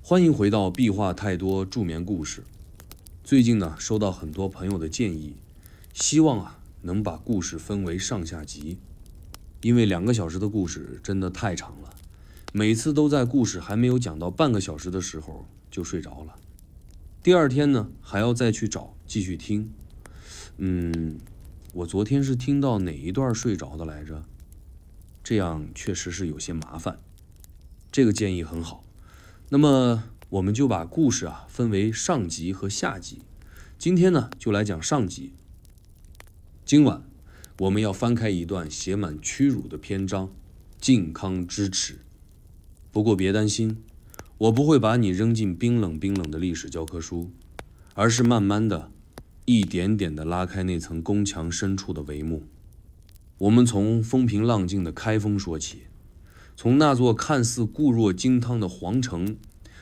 欢迎回到壁画太多助眠故事。最近呢，收到很多朋友的建议，希望能把故事分为上下集，因为2个小时的故事真的太长了，每次都在故事还没有讲到半个小时的时候就睡着了。第二天呢，还要再去找继续听。我昨天是听到哪一段睡着的来着？这样确实是有些麻烦。这个建议很好。那么我们就把故事分为上集和下集。今天呢，就来讲上集。今晚我们要翻开一段写满屈辱的篇章，靖康之耻。不过别担心，我不会把你扔进冰冷冰冷的历史教科书，而是慢慢的一点点的拉开那层宫墙深处的帷幕。我们从风平浪静的开封说起，从那座看似固若金汤的皇城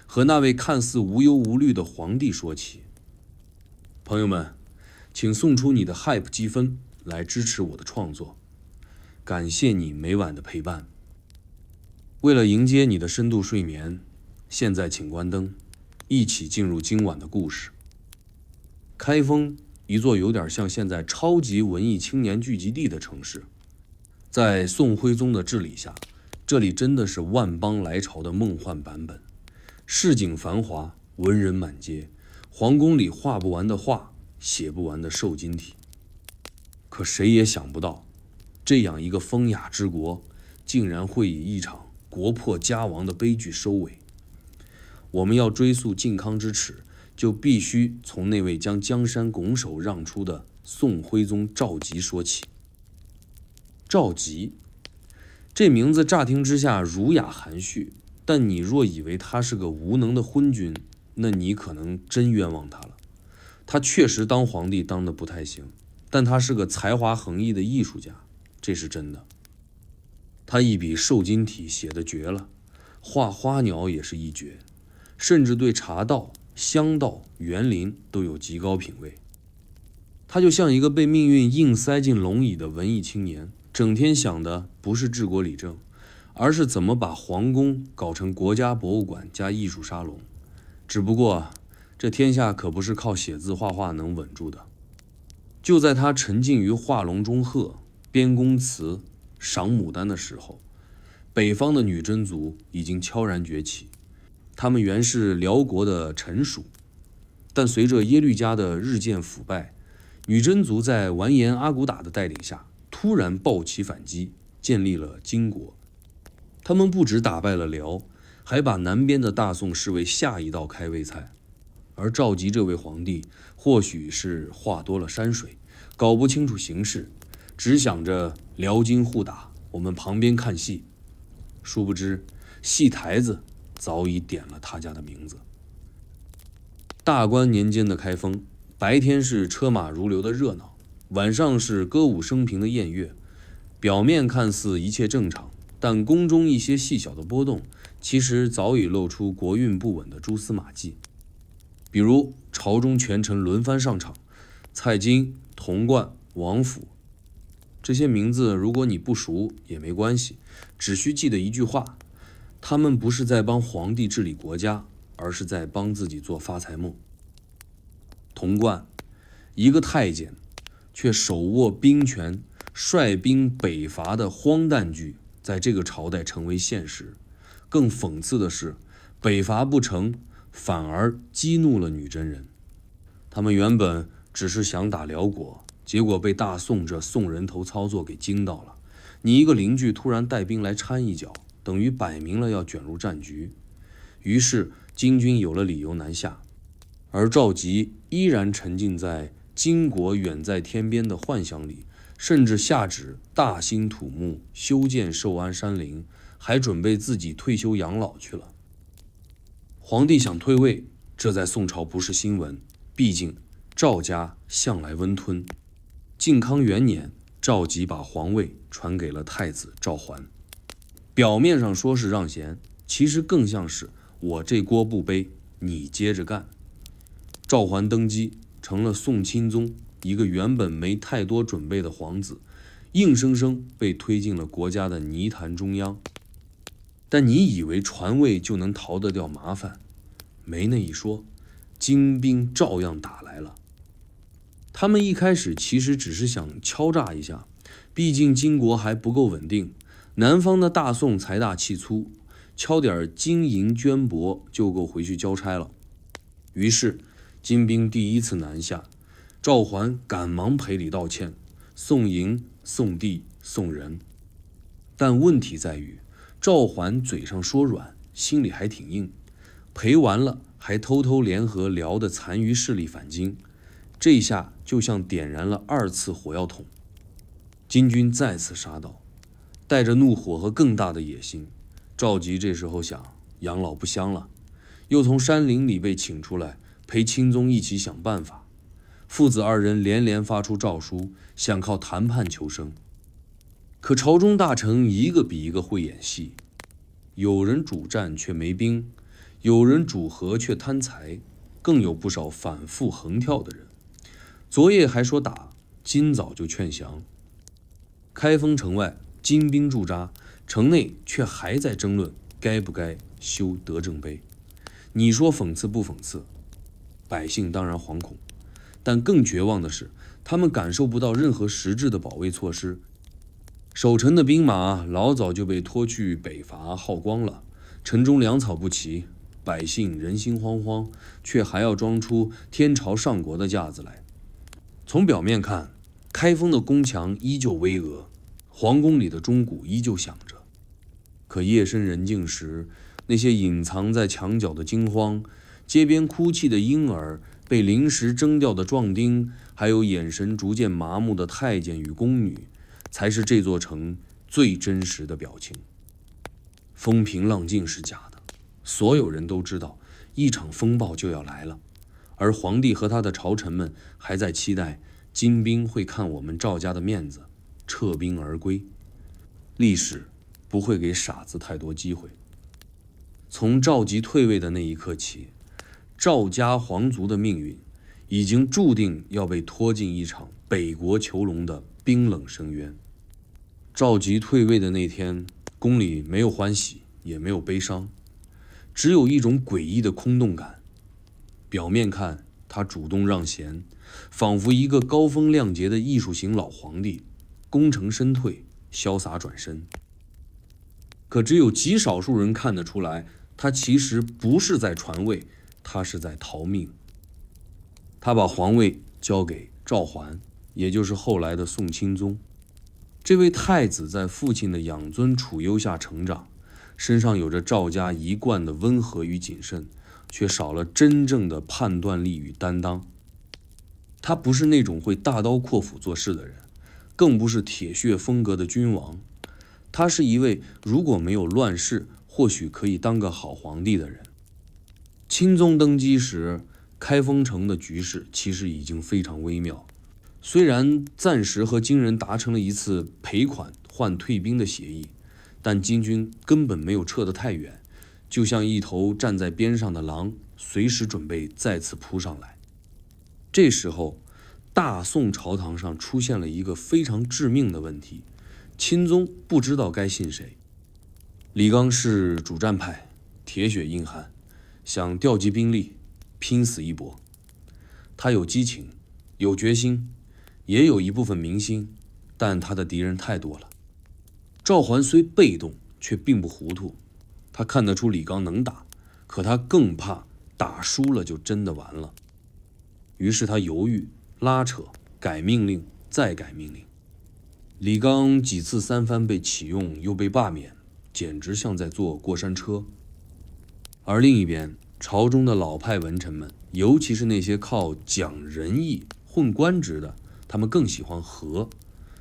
和那位看似无忧无虑的皇帝说起。朋友们，请送出你的 Hype 积分来支持我的创作，感谢你每晚的陪伴。为了迎接你的深度睡眠，现在请关灯，一起进入今晚的故事。开封，一座有点像现在超级文艺青年聚集地的城市，在宋徽宗的治理下，这里真的是万邦来朝的梦幻版本。市井繁华，文人满街，皇宫里画不完的画，写不完的瘦金体。可谁也想不到，这样一个风雅之国，竟然会以一场国破家亡的悲剧收尾。我们要追溯靖康之耻，就必须从那位将江山拱手让出的宋徽宗赵佶说起。赵佶这名字乍听之下儒雅含蓄，但你若以为他是个无能的昏君，那你可能真冤枉他了。他确实当皇帝当得不太行，但他是个才华横溢的艺术家，这是真的。他一笔瘦金体写得绝了，画花鸟也是一绝，甚至对茶道、香道、园林都有极高品味。他就像一个被命运硬塞进龙椅的文艺青年，整天想的不是治国理政，而是怎么把皇宫搞成国家博物馆加艺术沙龙。只不过这天下可不是靠写字画画能稳住的。就在他沉浸于画龙中鹤、编宫词、赏牡丹的时候，北方的女真族已经悄然崛起。他们原是辽国的臣属，但随着耶律家的日渐腐败，女真族在完颜阿骨打的带领下突然暴起反击，建立了金国。他们不只打败了辽，还把南边的大宋视为下一道开胃菜。而赵佶这位皇帝或许是话多了山水，搞不清楚形势，只想着辽金互打，我们旁边看戏。殊不知戏台子早已点了他家的名字。大观年间的开封，白天是车马如流的热闹，晚上是歌舞升平的宴乐。表面看似一切正常，但宫中一些细小的波动，其实早已露出国运不稳的蛛丝马迹。比如朝中权臣轮番上场，蔡京、童贯、王府，这些名字如果你不熟也没关系，只需记得一句话：他们不是在帮皇帝治理国家，而是在帮自己做发财梦。童贯，一个太监，却手握兵权，率兵北伐的荒诞剧，在这个朝代成为现实。更讽刺的是，北伐不成，反而激怒了女真人。他们原本只是想打辽国，结果被大宋这送人头操作给惊到了。你一个邻居突然带兵来掺一脚，等于摆明了要卷入战局。于是金军有了理由南下，而赵佶依然沉浸在金国远在天边的幻想里，甚至下旨大兴土木，修建寿安山陵，还准备自己退休养老去了。皇帝想退位，这在宋朝不是新闻，毕竟赵家向来温吞。靖康元年，赵佶把皇位传给了太子赵桓。表面上说是让贤，其实更像是我这锅不背，你接着干。赵桓登基，成了宋钦宗，一个原本没太多准备的皇子，硬生生被推进了国家的泥潭中央。但你以为传位就能逃得掉麻烦？没那一说，金兵照样打来了。他们一开始其实只是想敲诈一下，毕竟金国还不够稳定，南方的大宋财大气粗，敲点金银绢帛就够回去交差了。于是金兵第一次南下，赵桓赶忙赔礼道歉，送银、送地、送人。但问题在于，赵桓嘴上说软，心里还挺硬，赔完了还偷偷联合辽的残余势力反金，这下就像点燃了2次火药桶。金军再次杀到，带着怒火和更大的野心。赵佶这时候想，养老不香了，又从山林里被请出来，陪钦宗一起想办法。父子2人连连发出诏书，想靠谈判求生。可朝中大臣一个比一个会演戏，有人主战却没兵，有人主和却贪财，更有不少反复横跳的人。昨夜还说打，今早就劝降。开封城外金兵驻扎，城内却还在争论该不该修德政碑。你说讽刺不讽刺？百姓当然惶恐，但更绝望的是，他们感受不到任何实质的保卫措施。守城的兵马老早就被拖去北伐耗光了，城中粮草不齐，百姓人心惶惶，却还要装出天朝上国的架子来。从表面看，开封的宫墙依旧巍峨，皇宫里的钟鼓依旧响着。可夜深人静时，那些隐藏在墙角的惊慌，街边哭泣的婴儿，被临时征调的壮丁，还有眼神逐渐麻木的太监与宫女，才是这座城最真实的表情。风平浪静是假的，所有人都知道一场风暴就要来了，而皇帝和他的朝臣们还在期待金兵会看我们赵家的面子，撤兵而归。历史不会给傻子太多机会。从赵佶退位的那一刻起，赵家皇族的命运已经注定要被拖进一场北国囚笼的冰冷深渊。赵佶退位的那天，宫里没有欢喜，也没有悲伤，只有一种诡异的空洞感。表面看，他主动让贤，仿佛一个高风亮节的艺术型老皇帝，功成身退，潇洒转身。可只有极少数人看得出来，他其实不是在传位，他是在逃命。他把皇位交给赵桓，也就是后来的宋钦宗。这位太子在父亲的养尊处优下成长，身上有着赵家一贯的温和与谨慎，却少了真正的判断力与担当。他不是那种会大刀阔斧做事的人，更不是铁血风格的君王。他是一位如果没有乱世，或许可以当个好皇帝的人。钦宗登基时，开封城的局势其实已经非常微妙。虽然暂时和金人达成了一次赔款换退兵的协议，但金军根本没有撤得太远，就像一头站在边上的狼，随时准备再次扑上来。这时候，大宋朝堂上出现了一个非常致命的问题，钦宗不知道该信谁。李纲是主战派，铁血硬汉，想调集兵力，拼死一搏。他有激情，有决心，也有一部分民心，但他的敌人太多了。赵桓虽被动，却并不糊涂。他看得出李纲能打，可他更怕打输了就真的完了。于是他犹豫、拉扯、改命令，再改命令。李纲几次三番被启用，又被罢免，简直像在坐过山车。而另一边，朝中的老派文臣们，尤其是那些靠讲仁义、混官职的，他们更喜欢和。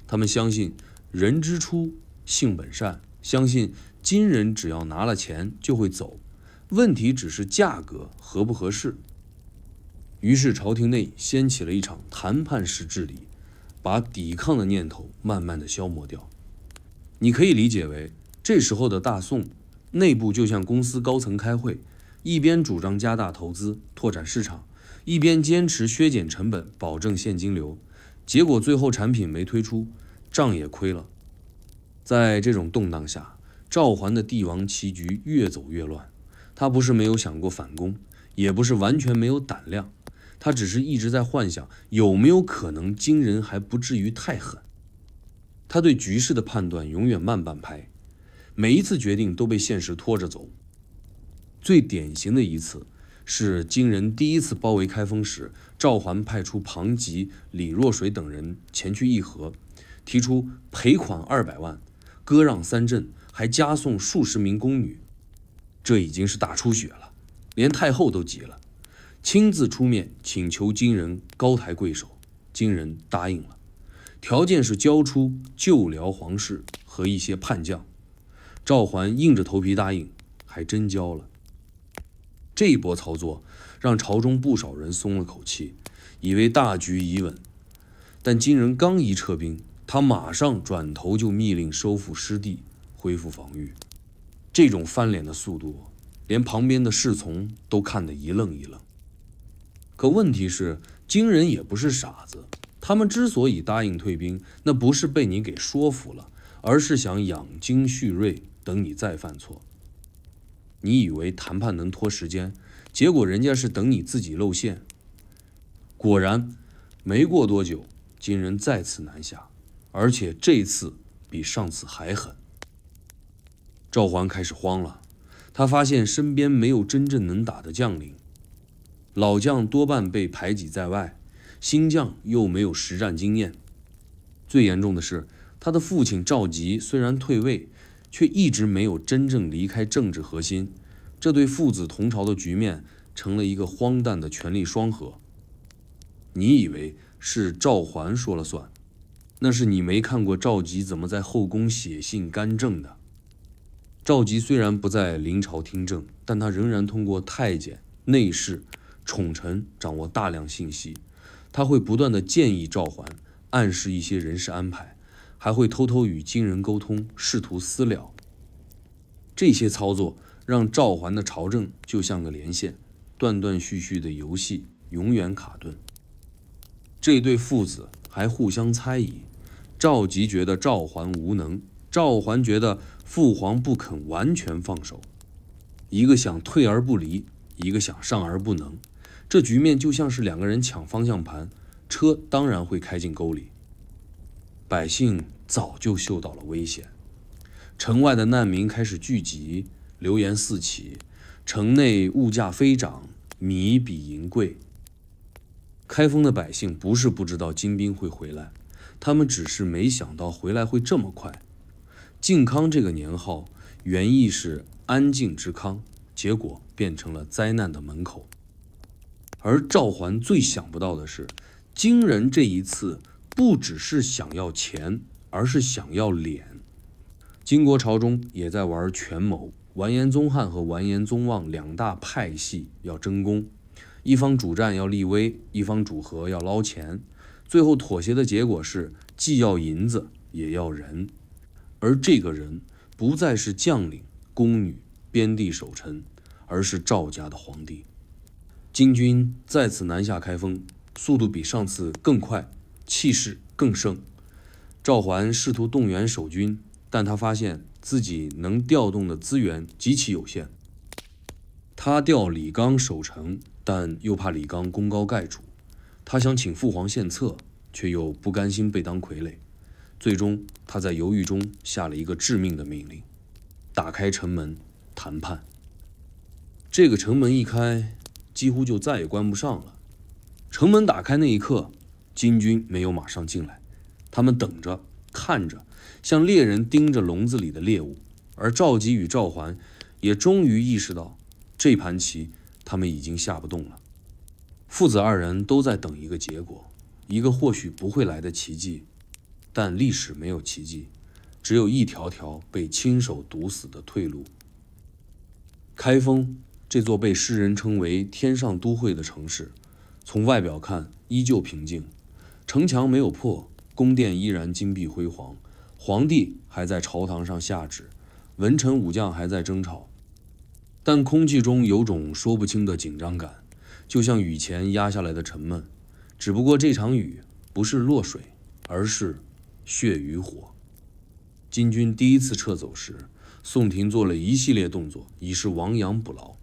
他们相信人之初性本善，相信金人只要拿了钱就会走，问题只是价格合不合适。于是朝廷内掀起了一场谈判式治理，把抵抗的念头慢慢的消磨掉。你可以理解为，这时候的大宋内部就像公司高层开会，一边主张加大投资拓展市场，一边坚持削减成本保证现金流，结果最后产品没推出，账也亏了。在这种动荡下，赵桓的帝王棋局越走越乱。他不是没有想过反攻，也不是完全没有胆量，他只是一直在幻想有没有可能金人还不至于太狠。他对局势的判断永远慢半拍，每一次决定都被现实拖着走。最典型的一次是金人第一次包围开封时，赵桓派出庞吉、李若水等人前去议和，提出赔款200万，割让3镇，还加送数十名宫女。这已经是大出血了，连太后都急了，亲自出面请求金人高抬贵手。金人答应了，条件是交出旧辽皇室和一些叛将。赵桓硬着头皮答应，还真交了。这一波操作让朝中不少人松了口气，以为大局已稳。但金人刚一撤兵，他马上转头就密令收复失地，恢复防御。这种翻脸的速度，连旁边的侍从都看得一愣一愣。可问题是，金人也不是傻子，他们之所以答应退兵，那不是被你给说服了，而是想养精蓄锐，等你再犯错。你以为谈判能拖时间，结果人家是等你自己露馅。果然，没过多久，金人再次南下，而且这次比上次还狠。赵桓开始慌了，他发现身边没有真正能打的将领，老将多半被排挤在外，新将又没有实战经验。最严重的是，他的父亲赵佶虽然退位，却一直没有真正离开政治核心，这对父子同朝的局面成了一个荒诞的权力双核。你以为是赵桓说了算，那是你没看过赵佶怎么在后宫写信干政的。赵佶虽然不在临朝听政，但他仍然通过太监、内侍、宠臣掌握大量信息。他会不断地建议赵桓，暗示一些人事安排，还会偷偷与金人沟通，试图私了。这些操作让赵桓的朝政就像个连线，断断续续的游戏，永远卡顿。这对父子还互相猜疑，赵佶觉得赵桓无能，赵桓觉得父皇不肯完全放手，一个想退而不离，一个想上而不能。这局面就像是两个人抢方向盘，车当然会开进沟里。百姓早就嗅到了危险，城外的难民开始聚集，流言四起，城内物价飞涨，米比银贵。开封的百姓不是不知道金兵会回来，他们只是没想到回来会这么快。靖康这个年号原意是安静之康，结果变成了灾难的门口。而赵桓最想不到的是，金人这一次不只是想要钱，而是想要脸。金国朝中也在玩权谋，完颜宗翰和完颜宗望两大派系要争功，一方主战要立威，一方主和要捞钱。最后妥协的结果是，既要银子也要人。而这个人不再是将领、宫女、边地守臣，而是赵家的皇帝。金军再次南下开封，速度比上次更快，气势更盛。赵桓试图动员守军，但他发现自己能调动的资源极其有限。他调李纲守城，但又怕李纲功高盖主。他想请父皇献策，却又不甘心被当傀儡。最终，他在犹豫中下了一个致命的命令：打开城门，谈判。这个城门一开，几乎就再也关不上了。城门打开那一刻，金军没有马上进来，他们等着看着，像猎人盯着笼子里的猎物。而赵佶与赵桓也终于意识到，这盘棋他们已经下不动了。父子二人都在等一个结果，一个或许不会来的奇迹。但历史没有奇迹，只有一条条被亲手堵死的退路。开封这座被世人称为天上都会的城市，从外表看依旧平静，城墙没有破，宫殿依然金碧辉煌，皇帝还在朝堂上下旨，文臣武将还在争吵。但空气中有种说不清的紧张感，就像雨前压下来的沉闷。只不过这场雨不是落水，而是血与火。金军第一次撤走时，宋廷做了一系列动作，以示亡羊补牢。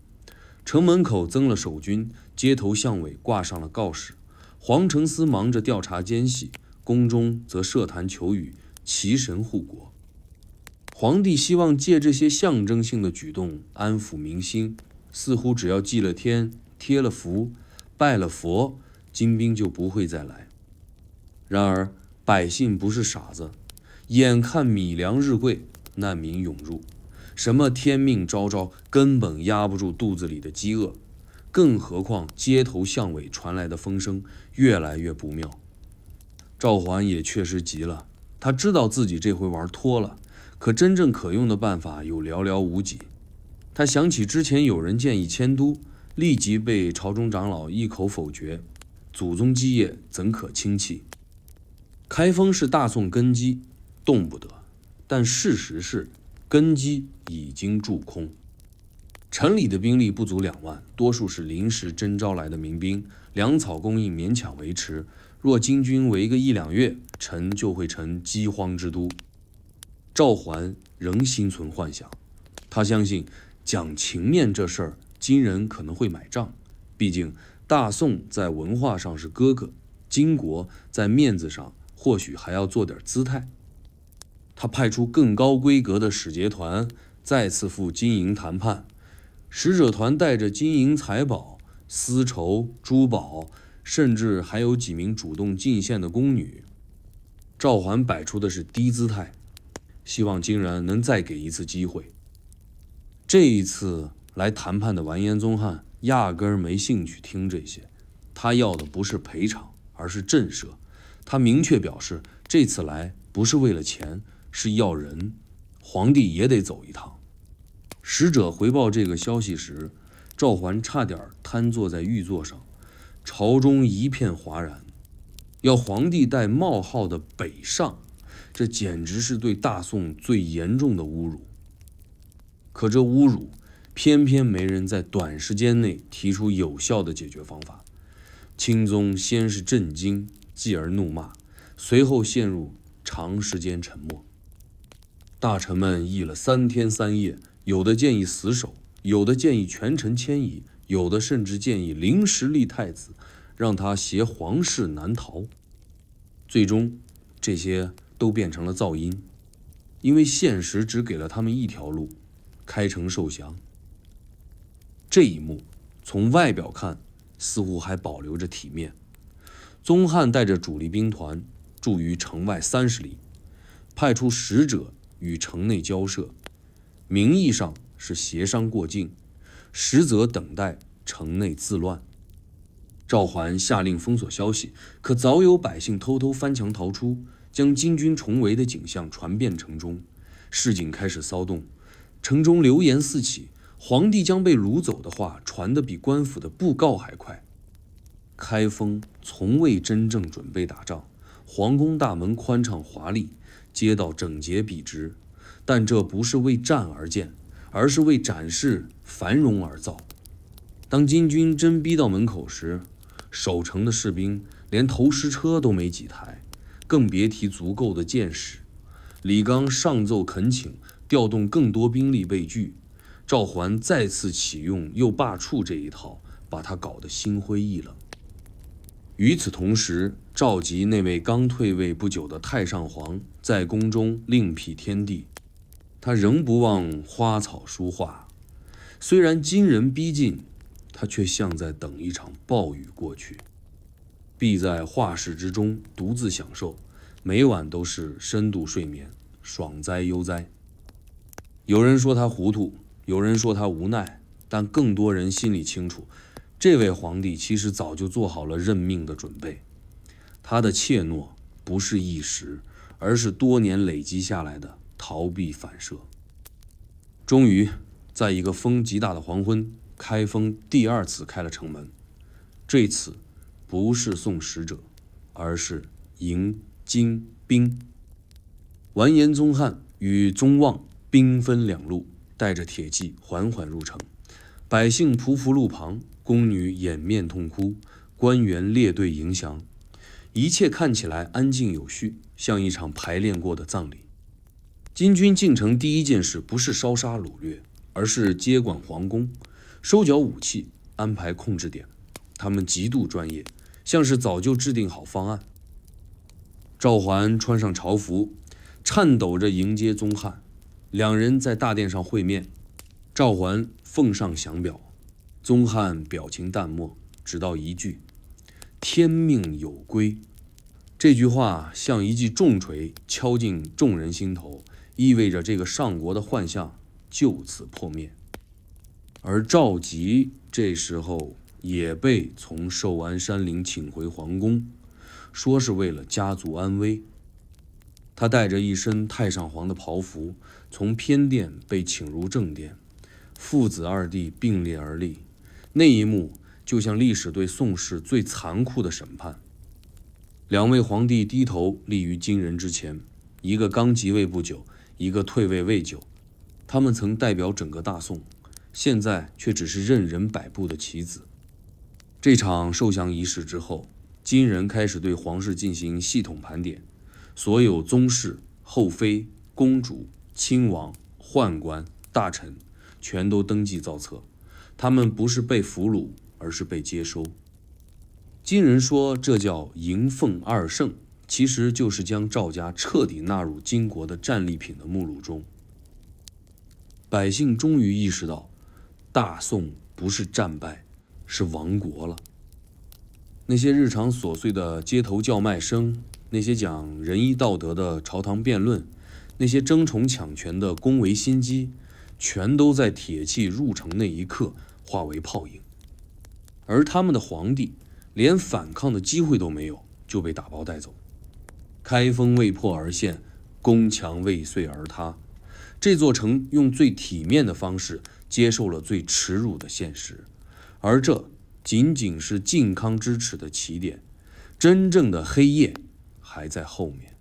城门口增了守军，街头巷尾挂上了告示。皇城司忙着调查奸细，宫中则设坛求雨，祈神护国。皇帝希望借这些象征性的举动安抚民心，似乎只要祭了天、贴了符、拜了佛，金兵就不会再来。然而百姓不是傻子，眼看米粮日贵，难民涌入，什么天命昭昭根本压不住肚子里的饥饿，更何况街头巷尾传来的风声越来越不妙。赵桓也确实急了，他知道自己这回玩脱了，可真正可用的办法又寥寥无几。他想起之前有人建议迁都，立即被朝中长老一口否决，祖宗基业怎可轻弃？开封是大宋根基，动不得，但事实是根基已经筑空。城里的兵力不足2万，多数是临时征召来的民兵，粮草供应勉强维持。若金军围个1、2月，城就会成饥荒之都。赵桓仍心存幻想，他相信讲情面这事儿，金人可能会买账。毕竟大宋在文化上是哥哥，金国在面子上或许还要做点姿态。他派出更高规格的使节团，再次赴金营谈判。使者团带着金银财宝、丝绸、珠宝，甚至还有几名主动进献的宫女。赵桓摆出的是低姿态，希望金人能再给一次机会。这一次来谈判的完颜宗翰压根儿没兴趣听这些，他要的不是赔偿，而是震慑。他明确表示，这次来不是为了钱，是要人，皇帝也得走一趟。使者回报这个消息时，赵桓差点瘫坐在御座上，朝中一片哗然。要皇帝戴冒号的北上，这简直是对大宋最严重的侮辱。可这侮辱偏偏没人在短时间内提出有效的解决方法。钦宗先是震惊，继而怒骂，随后陷入长时间沉默。大臣们议了3天3夜，有的建议死守，有的建议全城迁移，有的甚至建议临时立太子，让他挟皇室南逃。最终这些都变成了噪音，因为现实只给了他们一条路，开城受降。这一幕从外表看似乎还保留着体面。宗翰带着主力兵团驻于城外30里，派出使者与城内交涉，名义上是协商过境，实则等待城内自乱。赵桓下令封锁消息，可早有百姓偷偷翻墙逃出，将金军重围的景象传遍城中。市井开始骚动，城中流言四起，皇帝将被掳走的话传得比官府的布告还快。开封从未真正准备打仗，皇宫大门宽敞华丽，街道整洁笔直，但这不是为战而建，而是为展示繁荣而造。当金军真逼到门口时，守城的士兵连投石车都没几台，更别提足够的箭矢。李纲上奏恳请调动更多兵力被拒，赵桓再次启用又罢黜这一套，把他搞得心灰意冷。与此同时，召集那位刚退位不久的太上皇在宫中另辟天地，他仍不忘花草书画。虽然金人逼近，他却像在等一场暴雨过去，必在画室之中独自享受，每晚都是深度睡眠，爽哉悠哉。有人说他糊涂，有人说他无奈，但更多人心里清楚，这位皇帝其实早就做好了认命的准备。他的怯懦不是一时，而是多年累积下来的逃避反射。终于在一个风极大的黄昏，开封第2次开了城门。这次不是送使者，而是迎金兵。完颜宗翰与宗望兵分2路，带着铁骑缓缓入城。百姓匍匐路旁，宫女掩面痛哭，官员列队迎降。一切看起来安静有序，像一场排练过的葬礼。金军进城第一件事不是烧杀掳掠，而是接管皇宫。收缴武器，安排控制点。他们极度专业，像是早就制定好方案。赵桓穿上朝服，颤抖着迎接宗翰。两人在大殿上会面，赵桓奉上降表，宗翰表情淡漠，只道一句：“天命有归。”这句话像一记重锤敲进众人心头，意味着这个上国的幻象就此破灭。而赵佶这时候也被从寿安山陵请回皇宫，说是为了家族安危。他带着一身太上皇的袍服，从偏殿被请入正殿，父子二弟并列而立。那一幕就像历史对宋氏最残酷的审判。两位皇帝低头立于金人之前，一个刚即位不久，一个退位未久。他们曾代表整个大宋，现在却只是任人摆布的棋子。这场受降仪式之后，金人开始对皇室进行系统盘点，所有宗室、后妃、公主、亲王、宦官、大臣全都登记造册。他们不是被俘虏，而是被接收。金人说这叫迎奉二圣，其实就是将赵家彻底纳入金国的战利品的目录中。百姓终于意识到，大宋不是战败，是亡国了。那些日常琐碎的街头叫卖声，那些讲仁义道德的朝堂辩论，那些争宠抢权的宫闱心机，全都在铁骑入城那一刻化为泡影。而他们的皇帝连反抗的机会都没有，就被打包带走。开封未破而陷，宫墙未遂而塌。这座城用最体面的方式接受了最耻辱的现实，而这仅仅是靖康之耻的起点，真正的黑夜还在后面。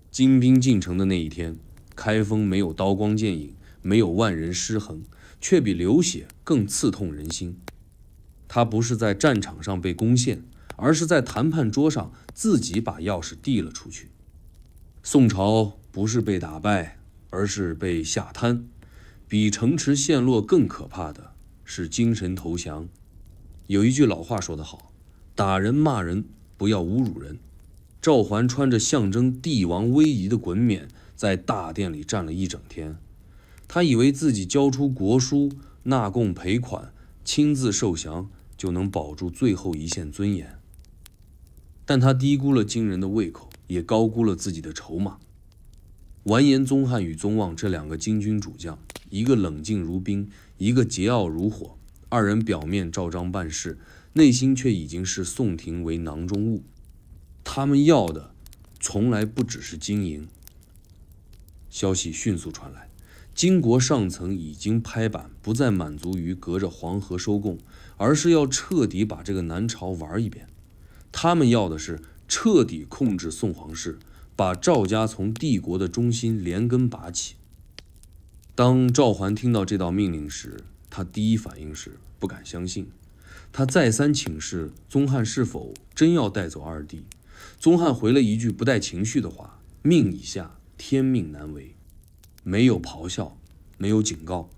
金兵进城的那一天，开封没有刀光剑影，没有万人尸横，却比流血更刺痛人心。他不是在战场上被攻陷，而是在谈判桌上自己把钥匙递了出去。宋朝不是被打败，而是被下瘫。比城池陷落更可怕的是精神投降。有一句老话说得好，打人骂人不要侮辱人。赵桓穿着象征帝王威仪的衮冕，在大殿里站了一整天。他以为自己交出国书，纳贡赔款，亲自受降，就能保住最后一线尊严。但他低估了金人的胃口，也高估了自己的筹码。完颜宗翰与宗望这两个金军主将，一个冷静如冰，一个桀骜如火。二人表面照章办事，内心却已经视宋廷为囊中物。他们要的从来不只是金银。消息迅速传来，金国上层已经拍板，不再满足于隔着黄河收贡，而是要彻底把这个南朝玩一遍。他们要的是彻底控制宋皇室，把赵家从帝国的中心连根拔起。当赵桓听到这道命令时，他第一反应是不敢相信。他再三请示宗翰是否真要带走二弟。宗翰回了一句不带情绪的话：命已下，天命难违。没有咆哮，没有警告，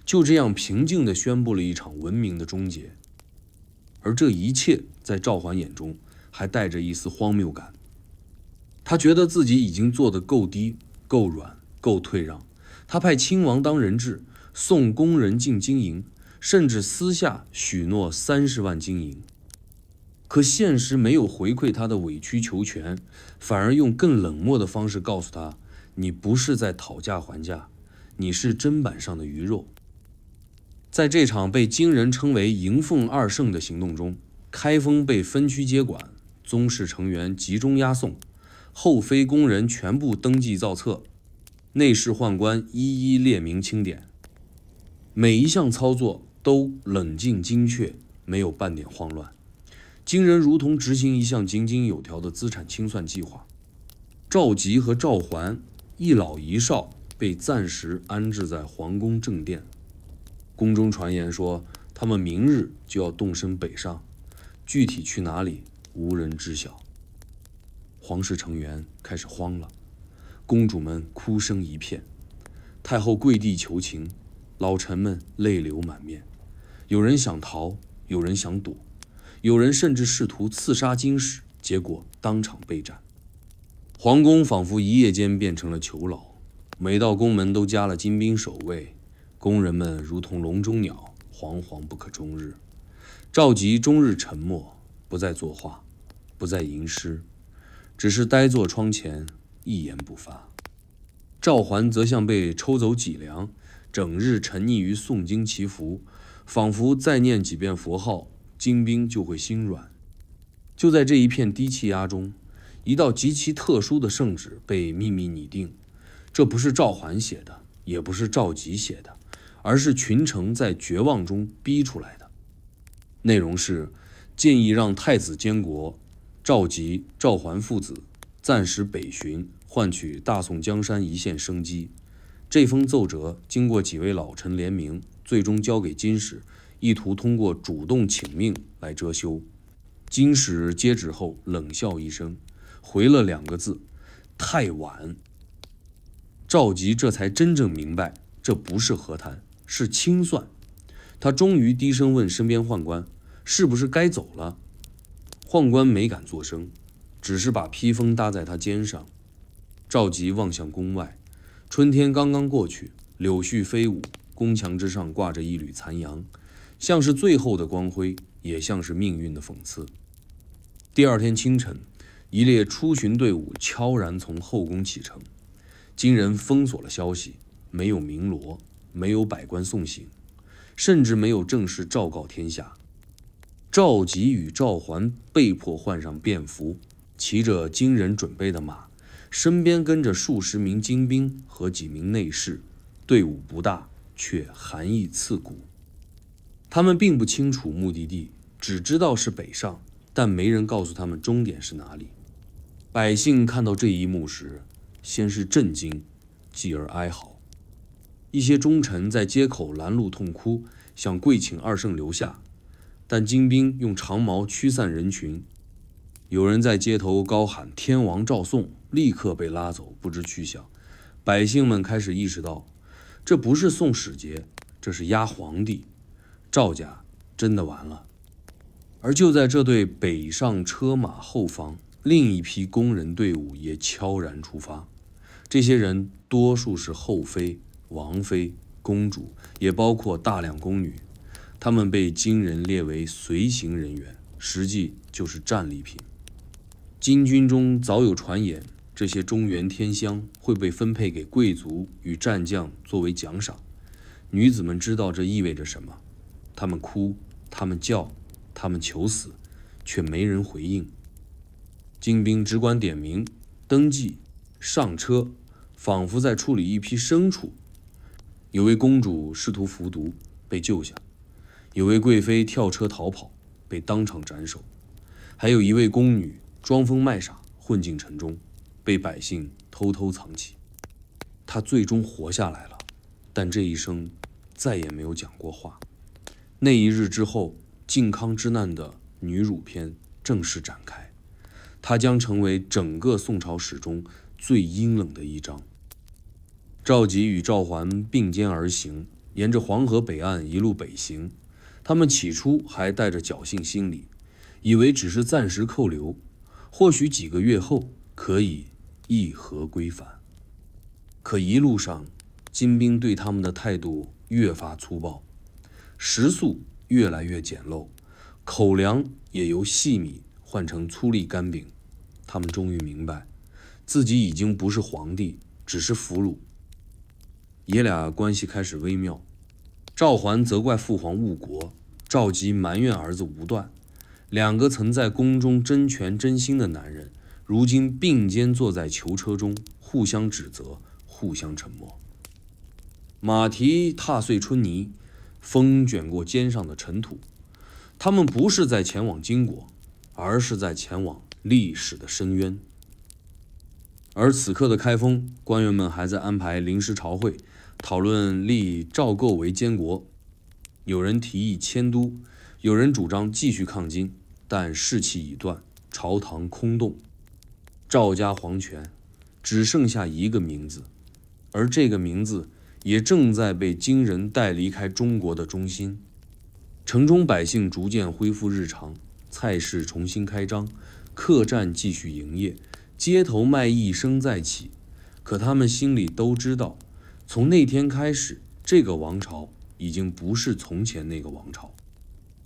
就这样平静地宣布了一场文明的终结。而这一切在赵桓眼中还带着一丝荒谬感。他觉得自己已经做得够低、够软、够退让。他派亲王当人质，送工人进金营，甚至私下许诺30万金银。可现实没有回馈他的委曲求全，反而用更冷漠的方式告诉他：你不是在讨价还价，你是砧板上的鱼肉。在这场被金人称为迎奉二圣的行动中，开封被分区接管，宗室成员集中押送，后妃宫人全部登记造册，内侍宦官一一列明清点。每一项操作都冷静精确，没有半点慌乱。金人如同执行一项井井有条的资产清算计划。赵佶和赵桓一老一少被暂时安置在皇宫正殿。宫中传言说，他们明日就要动身北上，具体去哪里无人知晓。皇室成员开始慌了，公主们哭声一片，太后跪地求情，老臣们泪流满面。有人想逃，有人想躲，有人甚至试图刺杀金使，结果当场被斩。皇宫仿佛一夜间变成了囚牢，每道宫门都加了金兵守卫，宫人们如同笼中鸟，惶惶不可终日。赵佶终日沉默，不再作画，不再吟诗，只是呆坐窗前，一言不发。赵桓则像被抽走脊梁，整日沉溺于诵经祈福，仿佛再念几遍佛号，金兵就会心软。就在这一片低气压中，一道极其特殊的圣旨被秘密拟定。这不是赵桓写的，也不是赵佶写的，而是群臣在绝望中逼出来的。内容是建议让太子监国，赵佶、赵桓父子暂时北巡，换取大宋江山一线生机。这封奏折经过几位老臣联名，最终交给金使，意图通过主动请命来遮羞。金使接旨后冷笑一声，回了2个字：太晚。赵佶这才真正明白，这不是和谈，是清算。他终于低声问身边宦官，是不是该走了？宦官没敢作声，只是把披风搭在他肩上。赵佶望向宫外，春天刚刚过去，柳絮飞舞，宫墙之上挂着一缕残阳，像是最后的光辉，也像是命运的讽刺。第2天清晨，一列出巡队伍悄然从后宫启程。金人封锁了消息，没有鸣锣，没有百官送行，甚至没有正式昭告天下。赵佶与赵桓被迫换上便服，骑着金人准备的马，身边跟着数十名精兵和几名内侍，队伍不大，却寒意刺骨。他们并不清楚目的地，只知道是北上，但没人告诉他们终点是哪里。百姓看到这一幕时，先是震惊，继而哀嚎。一些忠臣在街口拦路痛哭，想跪请2圣留下，但金兵用长矛驱散人群。有人在街头高喊天王赵宋，立刻被拉走，不知去向。百姓们开始意识到，这不是送使节，这是压皇帝。赵家真的完了。而就在这队北上车马后方，另一批宫人队伍也悄然出发。这些人多数是后妃、王妃、公主，也包括大量宫女。他们被金人列为随行人员，实际就是战利品。金军中早有传言，这些中原天香会被分配给贵族与战将作为奖赏。女子们知道这意味着什么，她们哭，她们叫，她们求死，却没人回应。金兵只管点名、登记、上车，仿佛在处理一批牲畜。有位公主试图服毒，被救下；有位贵妃跳车逃跑，被当场斩首；还有一位宫女装疯卖傻，混进城中，被百姓偷偷藏起。她最终活下来了，但这一生再也没有讲过话。那一日之后，靖康之难的女辱篇正式展开，它将成为整个宋朝史中最阴冷的一章。赵佶与赵桓并肩而行，沿着黄河北岸一路北行。他们起初还带着侥幸心理，以为只是暂时扣留，或许几个月后可以议和归返。可一路上，金兵对他们的态度越发粗暴，食宿越来越简陋，口粮也由细米换成粗粒干饼。他们终于明白，自己已经不是皇帝，只是俘虏。爷俩关系开始微妙，赵桓责怪父皇误国，赵佶埋怨儿子无断。2个曾在宫中争权争心的男人，如今并肩坐在囚车中，互相指责，互相沉默。马蹄踏碎春泥，风卷过肩上的尘土。他们不是在前往金国，而是在前往历史的深渊。而此刻的开封，官员们还在安排临时朝会，讨论立赵构为监国。有人提议迁都，有人主张继续抗金，但士气已断，朝堂空洞。赵家皇权只剩下一个名字，而这个名字也正在被金人带离开中国的中心。城中百姓逐渐恢复日常，菜市重新开张，客栈继续营业，街头卖艺声再起。可他们心里都知道，从那天开始，这个王朝已经不是从前那个王朝。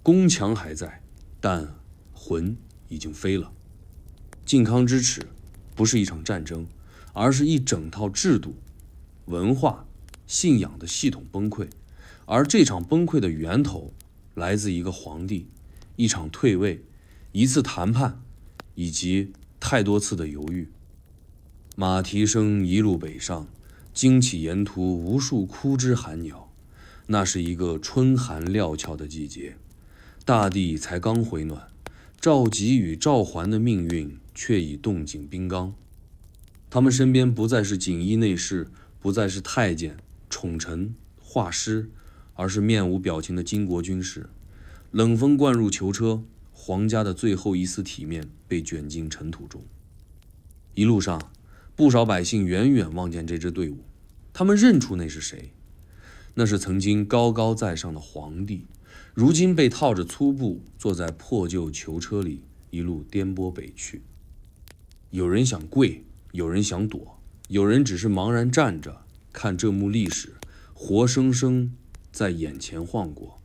宫墙还在，但魂已经飞了。靖康之耻不是一场战争，而是一整套制度、文化、信仰的系统崩溃。而这场崩溃的源头来自一个皇帝，一场退位，一次谈判，以及太多次的犹豫。马蹄声一路北上，惊起沿途无数枯枝寒鸟。那是一个春寒料峭的季节，大地才刚回暖，赵佶与赵桓的命运却已冻紧冰缸。他们身边不再是锦衣内侍，不再是太监、宠臣、画师，而是面无表情的巾帼军士。冷风灌入囚车，皇家的最后一丝体面被卷进尘土中。一路上，不少百姓远远望见这支队伍，他们认出那是谁。那是曾经高高在上的皇帝，如今被套着粗布，坐在破旧囚车里，一路颠簸北去。有人想跪，有人想躲，有人只是茫然站着，看这幕历史活生生在眼前晃过。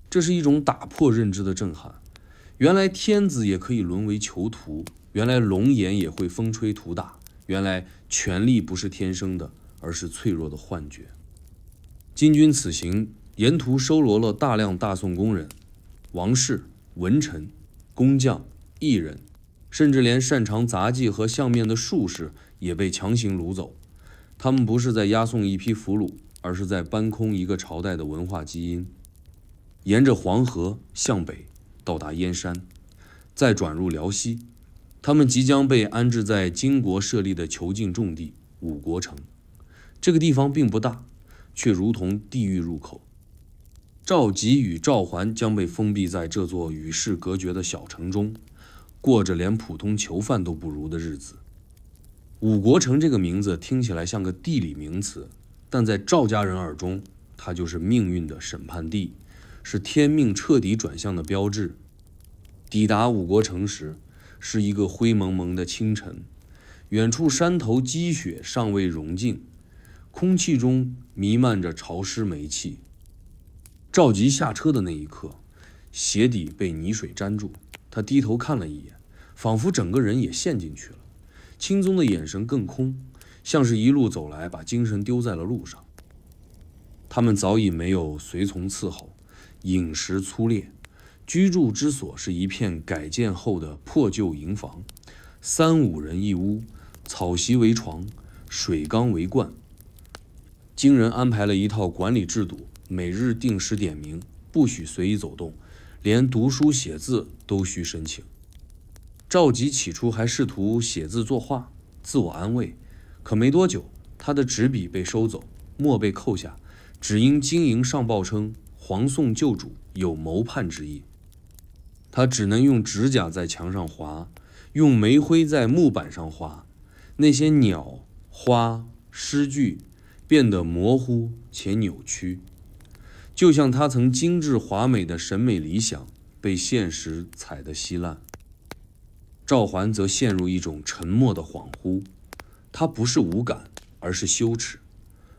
这是一种打破认知的震撼。原来天子也可以沦为囚徒，原来龙颜也会风吹土打，原来权力不是天生的，而是脆弱的幻觉。金军此行沿途收罗了大量大宋工人、王室、文臣、工匠、艺人，甚至连擅长杂技和相面的术士也被强行掳走。他们不是在押送一批俘虏，而是在搬空一个朝代的文化基因。沿着黄河向北到达燕山，再转入辽西，他们即将被安置在金国设立的囚禁重地五国城。这个地方并不大，却如同地狱入口。赵佶与赵桓将被封闭在这座与世隔绝的小城中，过着连普通囚犯都不如的日子。五国城这个名字听起来像个地理名词，但在赵家人耳中，它就是命运的审判地，是天命彻底转向的标志。抵达五国城时，是一个灰蒙蒙的清晨，远处山头积雪尚未融尽，空气中弥漫着潮湿煤气。赵佶下车的那一刻，鞋底被泥水沾住，他低头看了一眼，仿佛整个人也陷进去了。青宗的眼神更空，像是一路走来把精神丢在了路上。他们早已没有随从伺候，饮食粗劣，居住之所是一片改建后的破旧营房，3、5人一屋，草席为床，水缸为罐。经人安排了一套管理制度，每日定时点名，不许随意走动，连读书写字都需申请。赵佶起初还试图写字作画，自我安慰，可没多久，他的纸笔被收走，墨被扣下，只因经营上报称皇宋旧主有谋叛之意。他只能用指甲在墙上划，用煤灰在木板上画，那些鸟、花、诗句变得模糊且扭曲，就像他曾精致华美的审美理想被现实踩得稀烂。赵桓则陷入一种沉默的恍惚，他不是无感，而是羞耻。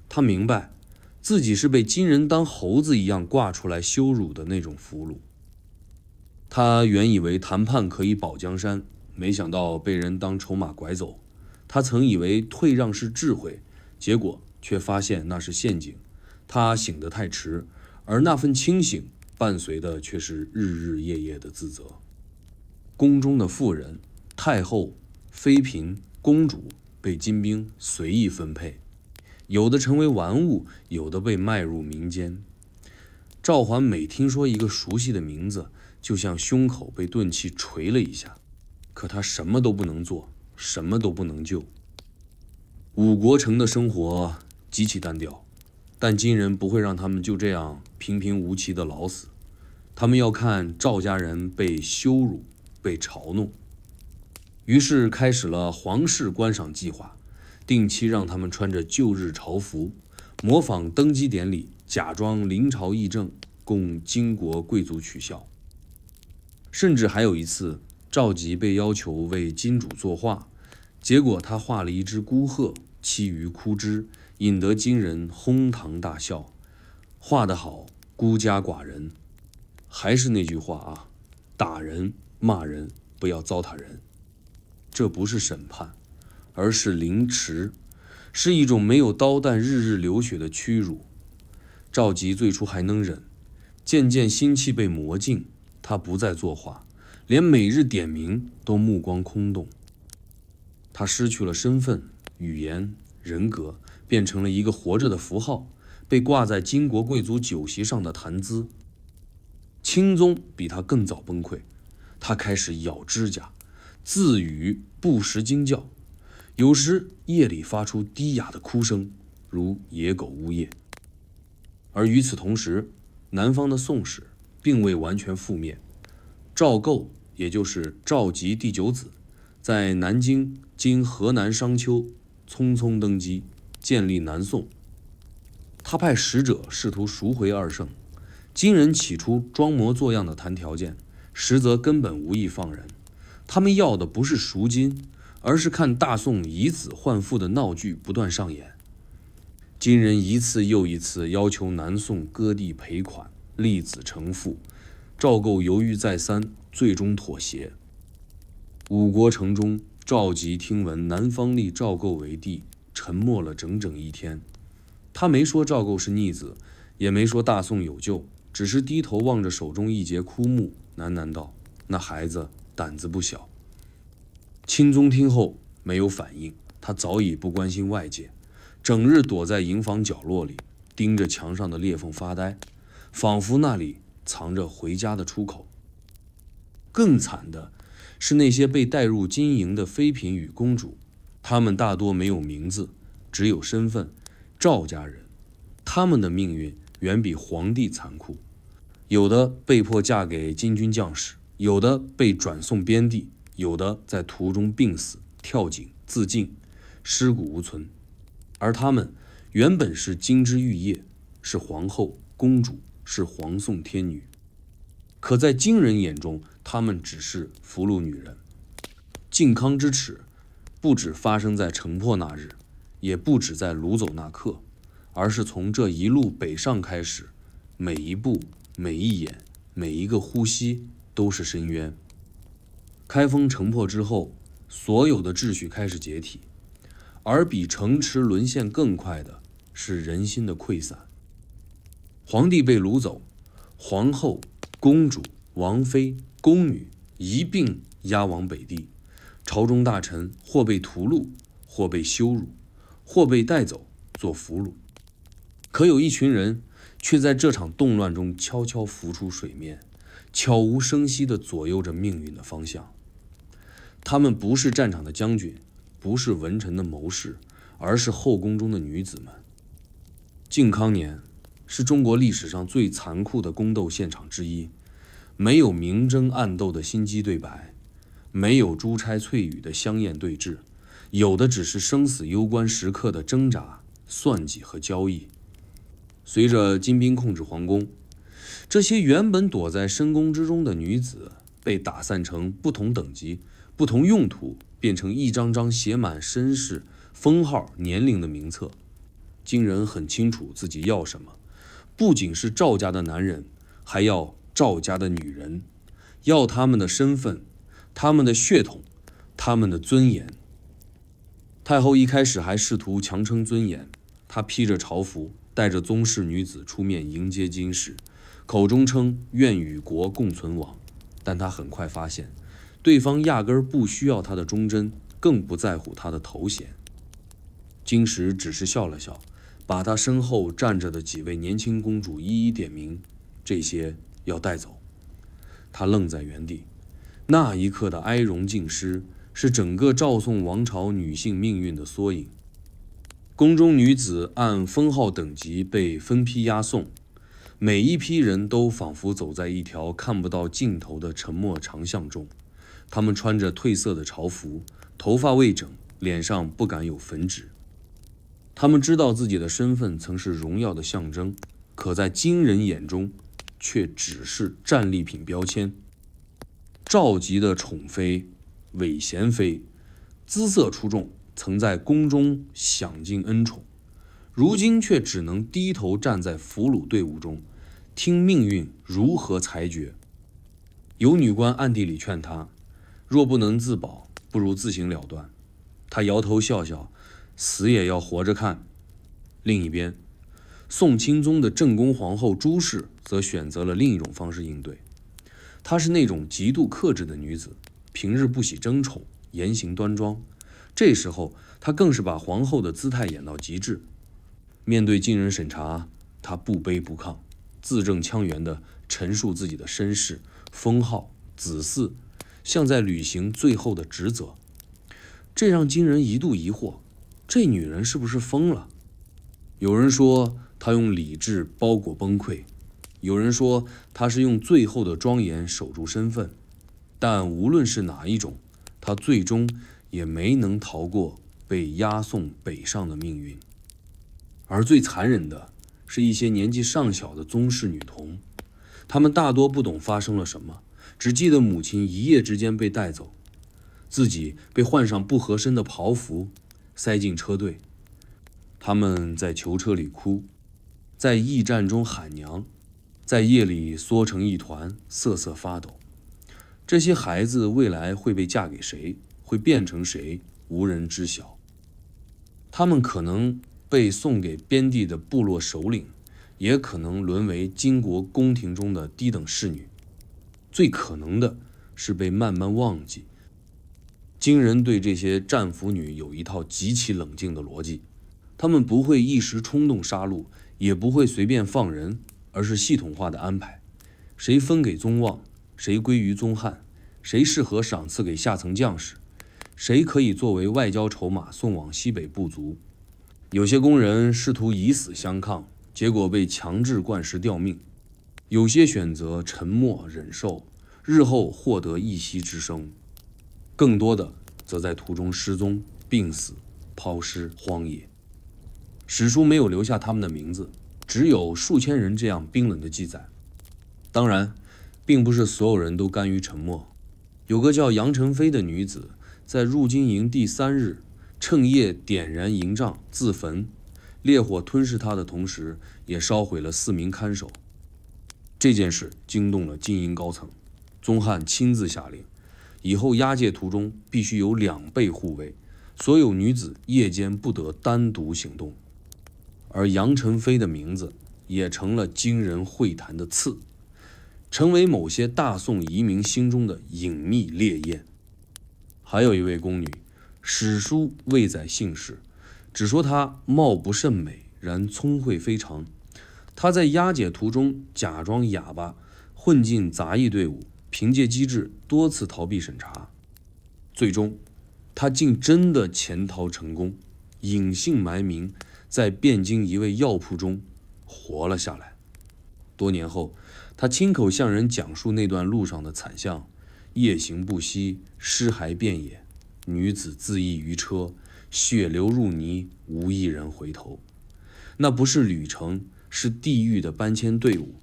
他明白自己是被金人当猴子一样挂出来羞辱的那种俘虏。他原以为谈判可以保江山，没想到被人当筹码拐走。他曾以为退让是智慧，结果却发现那是陷阱。他醒得太迟，而那份清醒伴随的却是日日夜夜的自责。宫中的妇人、太后、妃嫔、公主被金兵随意分配，有的成为玩物，有的被卖入民间。赵桓每听说一个熟悉的名字，就像胸口被钝器捶了一下，可他什么都不能做，什么都不能救。五国城的生活极其单调，但金人不会让他们就这样平平无奇的老死，他们要看赵家人被羞辱、被嘲弄。于是开始了皇室观赏计划，定期让他们穿着旧日朝服，模仿登基典礼，假装临朝议政，供金国贵族取笑。甚至还有一次，赵佶被要求为金主作画，结果他画了一只孤鹤栖于枯枝，引得金人哄堂大笑。画得好，孤家寡人。还是那句话啊，打人骂人不要糟蹋人。这不是审判，而是凌迟，是一种没有刀弹日日流血的屈辱。赵佶最初还能忍，渐渐心气被磨尽，他不再作画，连每日点名都目光空洞。他失去了身份、语言、人格，变成了一个活着的符号，被挂在金国贵族酒席上的谈资。钦宗比他更早崩溃，他开始咬指甲，自语不识经教，有时夜里发出低哑的哭声，如野狗呜咽。而与此同时，南方的宋史并未完全覆灭。赵构，也就是赵佶第9子，在南京经河南商丘匆匆登基，建立南宋。他派使者试图赎回2圣，金人起初装模作样的谈条件，实则根本无意放人。他们要的不是赎金，而是看大宋以子换父的闹剧不断上演。金人一次又一次要求南宋割地赔款，立子成父。赵构犹豫再三，最终妥协。五国城中，赵佶听闻南方立赵构为帝，沉默了整整1天。他没说赵构是逆子，也没说大宋有救，只是低头望着手中一截枯木，喃喃道：“那孩子胆子不小。”钦宗听后没有反应，他早已不关心外界，整日躲在营房角落里，盯着墙上的裂缝发呆，仿佛那里藏着回家的出口。更惨的是那些被带入金营的妃嫔与公主，她们大多没有名字，只有身份，赵家人。她们的命运远比皇帝残酷，有的被迫嫁给金军将士，有的被转送边地，有的在途中病死、跳井、自尽，尸骨无存。而她们原本是金枝玉叶，是皇后、公主，是皇宋天女，可在金人眼中，她们只是俘虏女人。靖康之耻，不只发生在城破那日，也不止在掳走那刻，而是从这一路北上开始，每一步、每一眼、每一个呼吸都是深渊。开封城破之后，所有的秩序开始解体，而比城池沦陷更快的是人心的溃散。皇帝被掳走，皇后、公主、王妃、宫女一并押往北地，朝中大臣或被屠戮，或被羞辱，或被带走做俘虏。可有一群人却在这场动乱中悄悄浮出水面，悄无声息地左右着命运的方向。他们不是战场的将军，不是文臣的谋士，而是后宫中的女子们。靖康年是中国历史上最残酷的宫斗现场之一，没有明争暗斗的心机对白，没有珠钗翠羽的香艳对峙，有的只是生死攸关时刻的挣扎、算计和交易。随着金兵控制皇宫，这些原本躲在深宫之中的女子被打散成不同等级、不同用途，变成一张张写满身世、封号、年龄的名册。金人很清楚自己要什么，不仅是赵家的男人，还要赵家的女人，要他们的身份、他们的血统、他们的尊严。太后一开始还试图强撑尊严，她披着朝服，带着宗室女子出面迎接金使，口中称愿与国共存亡。但她很快发现，对方压根儿不需要她的忠贞，更不在乎她的头衔。金使只是笑了笑，把她身后站着的几位年轻公主一一点名，这些要带走。她愣在原地，那一刻的哀荣尽失，是整个赵宋王朝女性命运的缩影。宫中女子按封号等级被分批押送，每一批人都仿佛走在一条看不到尽头的沉默长巷中。她们穿着褪色的朝服，头发未整，脸上不敢有粉纸。她们知道自己的身份曾是荣耀的象征，可在金人眼中，却只是战利品标签。赵佶的宠妃韦贤妃，姿色出众，曾在宫中享尽恩宠，如今却只能低头站在俘虏队伍中，听命运如何裁决。有女官暗地里劝他，若不能自保，不如自行了断。他摇头笑笑，死也要活着看。另一边，宋钦宗的正宫皇后朱氏则选择了另一种方式应对。她是那种极度克制的女子，平日不喜争宠，言行端庄。这时候，她更是把皇后的姿态演到极致。面对金人审查，她不卑不亢，字正腔圆地陈述自己的身世、封号、子嗣，像在履行最后的职责。这让金人一度疑惑，这女人是不是疯了？有人说她用理智包裹崩溃，有人说她是用最后的庄严守住身份，但无论是哪一种，她最终也没能逃过被押送北上的命运。而最残忍的是一些年纪尚小的宗室女童，她们大多不懂发生了什么，只记得母亲一夜之间被带走，自己被换上不合身的袍服，塞进车队。他们在囚车里哭，在驿站中喊娘，在夜里缩成一团，瑟瑟发抖。这些孩子未来会被嫁给谁，会变成谁，无人知晓。他们可能被送给边地的部落首领，也可能沦为金国宫廷中的低等侍女，最可能的是被慢慢忘记。金人对这些战俘女有一套极其冷静的逻辑，他们不会一时冲动杀戮，也不会随便放人，而是系统化的安排，谁分给宗望，谁归于宗翰，谁适合赏赐给下层将士，谁可以作为外交筹码送往西北部族。有些工人试图以死相抗，结果被强制灌食吊命；有些选择沉默忍受，日后获得一息之生；更多的则在途中失踪、病死、抛尸荒野。史书没有留下他们的名字，只有数千人这样冰冷的记载。当然，并不是所有人都甘于沉默。有个叫杨成妃的女子，在入京营第3日，趁夜点燃营帐自焚，烈火吞噬她的同时，也烧毁了4名看守。这件事惊动了金营高层，宗翰亲自下令，以后押解途中必须有2倍护卫，所有女子夜间不得单独行动。而杨成妃的名字也成了金人会谈的刺，成为某些大宋遗民心中的隐秘烈焰。还有一位宫女，史书未载姓氏，只说她貌不甚美，然聪慧非常。她在押解途中假装哑巴，混进杂役队伍，凭借机智多次逃避审查。最终，她竟真的潜逃成功，隐姓埋名，在汴京一位药铺中活了下来。多年后，他亲口向人讲述那段路上的惨象：夜行不息，尸骸遍野，女子自缢于车，血流入泥，无一人回头。那不是旅程，是地狱的搬迁队伍。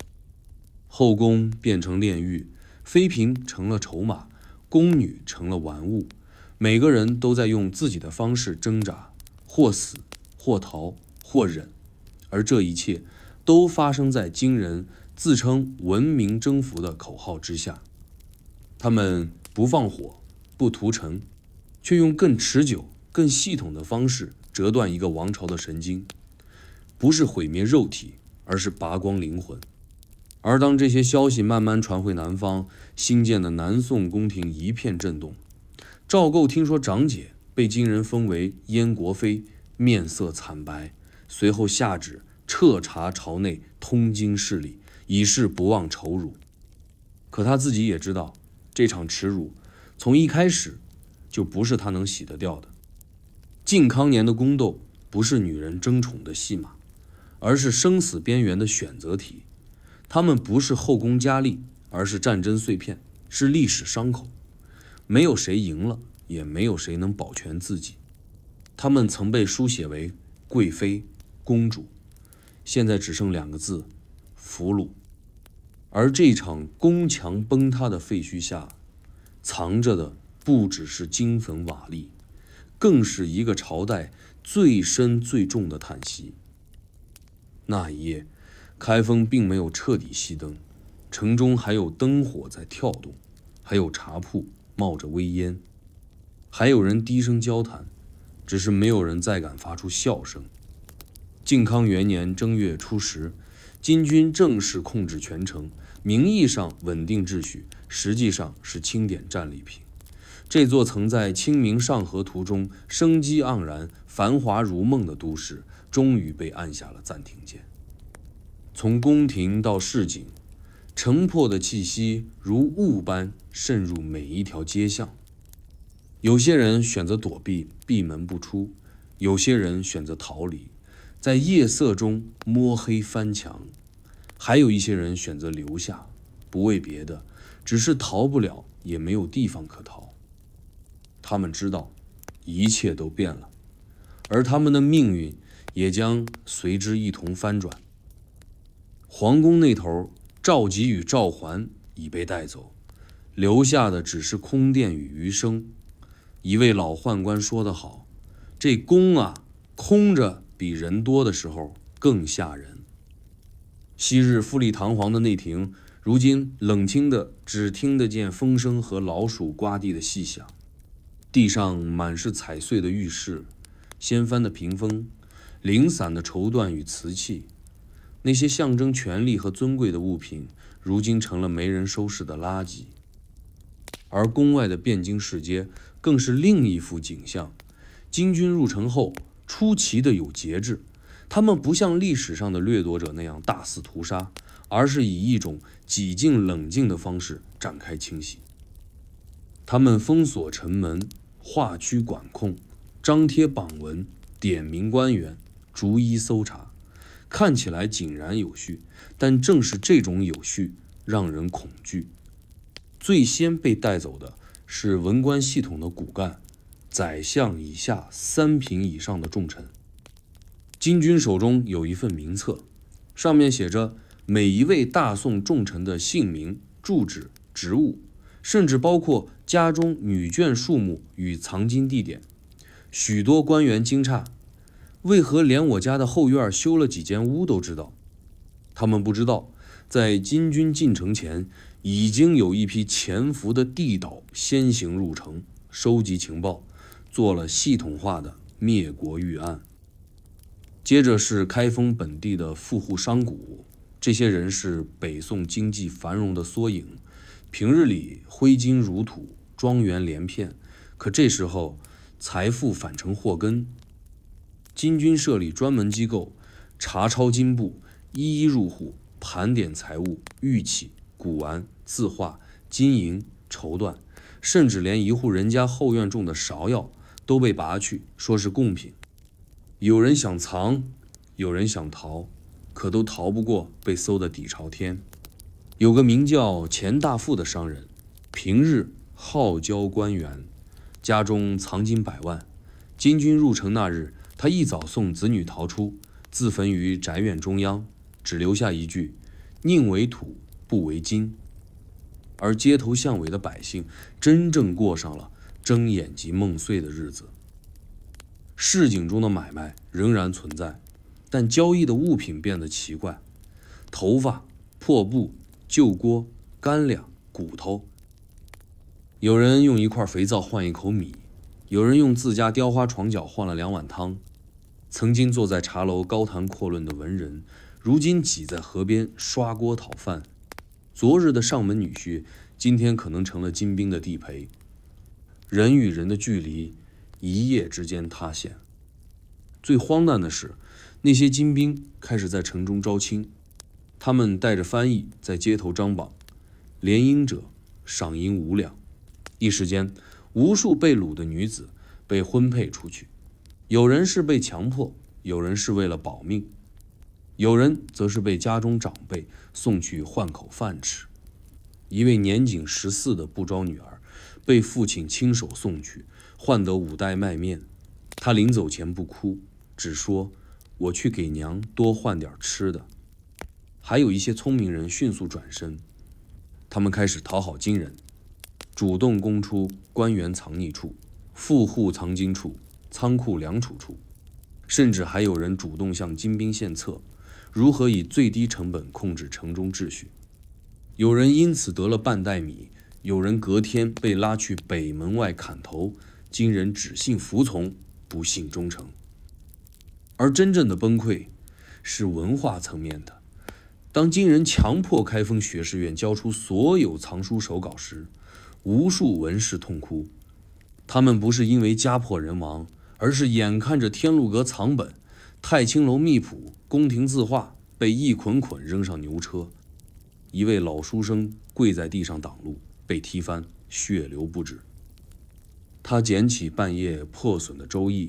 后宫变成炼狱，妃嫔成了筹码，宫女成了玩物，每个人都在用自己的方式挣扎，或死或逃或忍，而这一切都发生在金人自称文明征服的口号之下。他们不放火，不屠城，却用更持久、更系统的方式折断一个王朝的神经，不是毁灭肉体，而是拔光灵魂。而当这些消息慢慢传回南方，新建的南宋宫廷一片震动。赵构听说长姐被金人封为燕国妃，面色惨白，随后下旨彻查朝内通经势力，以示不忘仇辱。可他自己也知道，这场耻辱从一开始就不是他能洗得掉的。靖康年的宫斗不是女人争宠的戏码，而是生死边缘的选择题。他们不是后宫佳丽，而是战争碎片，是历史伤口。没有谁赢了，也没有谁能保全自己。他们曾被书写为贵妃、公主，现在只剩2个字：俘虏。而这场宫墙崩塌的废墟下，藏着的不只是金粉瓦砾，更是一个朝代最深最重的叹息。那一夜，开封并没有彻底熄灯，城中还有灯火在跳动，还有茶铺冒着微烟，还有人低声交谈，只是没有人再敢发出笑声。靖康元年正月初10，金军正式控制全城，名义上稳定秩序，实际上是清点战利品。这座曾在《清明上河图》中生机盎然、繁华如梦的都市，终于被按下了暂停键。从宫廷到市井，城破的气息如雾般渗入每一条街巷。有些人选择躲避，闭门不出；有些人选择逃离，在夜色中摸黑翻墙；还有一些人选择留下，不为别的，只是逃不了，也没有地方可逃。他们知道，一切都变了，而他们的命运也将随之一同翻转。皇宫那头，赵佶与赵桓已被带走，留下的只是宫殿与余生。一位老宦官说得好，这宫啊，空着比人多的时候更吓人。昔日富丽堂皇的内廷，如今冷清的只听得见风声和老鼠刮地的细响。地上满是踩碎的玉饰，掀翻的屏风，零散的绸缎与瓷器。那些象征权力和尊贵的物品，如今成了没人收拾的垃圾。而宫外的汴京市街更是另一幅景象。金军入城后，出奇的有节制，他们不像历史上的掠夺者那样大肆屠杀，而是以一种几近冷静的方式展开清洗。他们封锁城门，划区管控，张贴榜文，点名官员，逐一搜查，看起来井然有序，但正是这种有序让人恐惧。最先被带走的是文官系统的骨干，宰相以下3品以上的重臣。金军手中有一份名册，上面写着每一位大宋重臣的姓名、住址、职务，甚至包括家中女眷数目与藏金地点。许多官员惊诧，为何连我家的后院修了几间屋都知道？他们不知道，在金军进城前，已经有一批潜伏的地导先行入城，收集情报，做了系统化的灭国预案。接着是开封本地的富户商贾，这些人是北宋经济繁荣的缩影，平日里挥金如土，庄园连片，可这时候财富反成祸根。金军设立专门机构，查抄金簿，一一入户，盘点财物、玉器、古玩、字画、金银、绸缎，甚至连一户人家后院种的芍药都被拔去，说是贡品。有人想藏，有人想逃，可都逃不过被搜得底朝天。有个名叫钱大富的商人，平日好交官员，家中藏金100万。金军入城那日，他一早送子女逃出，自焚于宅院中央，只留下一句：宁为土，不为金。而街头巷尾的百姓真正过上了睁眼即梦碎的日子。市井中的买卖仍然存在，但交易的物品变得奇怪：头发、破布、旧锅、干粮、骨头。有人用一块肥皂换一口米，有人用自家雕花床脚换了2碗汤。曾经坐在茶楼高谈阔论的文人，如今挤在河边刷锅讨饭。昨日的上门女婿，今天可能成了金兵的地陪。人与人的距离一夜之间塌陷。最荒诞的是，那些金兵开始在城中招亲，他们带着翻译在街头张榜，联姻者赏银5两。一时间，无数被掳的女子被婚配出去，有人是被强迫，有人是为了保命，有人则是被家中长辈送去换口饭吃。一位年仅14的不招女儿被父亲亲手送去，换得5袋麦面。他临走前不哭，只说：我去给娘多换点吃的。还有一些聪明人迅速转身，他们开始讨好金人，主动供出官员藏匿处、富户藏金处、仓库粮储处，甚至还有人主动向金兵献策，如何以最低成本控制城中秩序。有人因此得了半袋米，有人隔天被拉去北门外砍头，金人只信服从，不信忠诚。而真正的崩溃是文化层面的。当金人强迫开封学士院交出所有藏书手稿时，无数文士痛哭。他们不是因为家破人亡，而是眼看着天禄阁藏本、太清楼秘谱、宫廷字画被一捆捆扔上牛车。一位老书生跪在地上挡路，被踢翻，血流不止。他捡起半夜破损的《周易》，